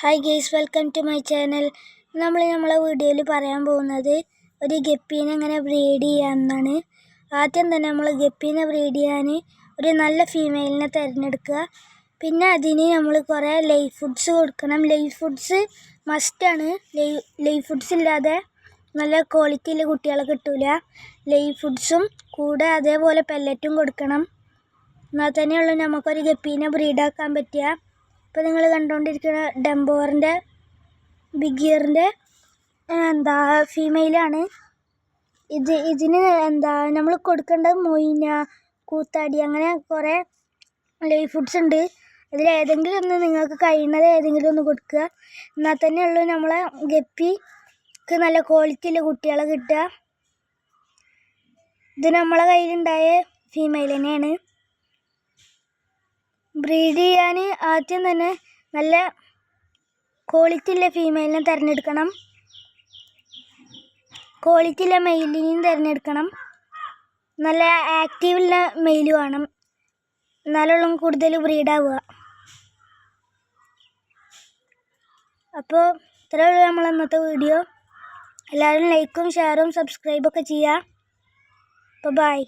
Hi guys, welcome to my channel. നമ്മളെ വീഡിയോയിൽ പറയാൻ പോകുന്നത് ഒരു ഗപ്പീനെ എങ്ങനെ ബ്രീഡ് ചെയ്യാമെന്നാണ്. ആദ്യം തന്നെ നമ്മൾ ഗപ്പീനെ ബ്രീഡ് ചെയ്യാൻ ഒരു നല്ല ഫീമെയിലിനെ തിരഞ്ഞെടുക്കുക. പിന്നെ അതിന് നമ്മൾ കുറേ ലൈവ് ഫുഡ്സ് കൊടുക്കണം. ലൈവ് ഫുഡ്സ് മസ്റ്റാണ്. ലൈവ് ഫുഡ്സ് ഇല്ലാതെ നല്ല ക്വാളിറ്റിയുള്ള കുട്ടികളെ കിട്ടില്ല. ലൈവ് ഫുഡ്സും കൂടെ അതേപോലെ പെല്ലറ്റും കൊടുക്കണം. എന്നാൽ തന്നെയുള്ളൂ നമുക്കൊരു ഗപ്പീനെ ബ്രീഡാക്കാൻ പറ്റുക. ഇപ്പോൾ നിങ്ങൾ കണ്ടുകൊണ്ടിരിക്കുന്ന ഡംബോറിൻ്റെ ബിഗ് ഇയറിൻ്റെ ഫീമെയിലാണ്. ഇതിന് നമ്മൾ കൊടുക്കേണ്ടത് മൊയിന, കൂത്താടി, അങ്ങനെ കുറേ ലൈവ് ഫുഡ്സ് ഉണ്ട്. ഇതിലേതെങ്കിലും ഒന്ന് നിങ്ങൾക്ക് കഴിയുന്നത് ഏതെങ്കിലും ഒന്ന് കൊടുക്കുക. എന്നാൽ തന്നെയുള്ളൂ നമ്മളെ ഗപ്പിക്ക് നല്ല ക്വാളിറ്റിയുള്ള കുട്ടികളെ കിട്ടുക. ഇത് നമ്മളെ കയ്യിലുണ്ടായ ഫീമെയിൽ തന്നെയാണ്. ബ്രീഡ് ചെയ്യാൻ ആദ്യം തന്നെ നല്ല ക്വാളിറ്റി ഉള്ള ഫീമെയിലിനെ തിരഞ്ഞെടുക്കണം. ക്വാളിറ്റി ഉള്ള മെയിലിനെയും തിരഞ്ഞെടുക്കണം. നല്ല ആക്റ്റീവുള്ള മെയിൽ വേണം, എന്നാലുള്ള കൂടുതൽ ബ്രീഡാവുക. അപ്പോൾ ഇത്രയേ ഉള്ളൂ നമ്മൾ ഇന്നത്തെ വീഡിയോ. എല്ലാവരും ലൈക്കും ഷെയറും സബ്സ്ക്രൈബൊക്കെ ചെയ്യുക. അപ്പോൾ ബൈ.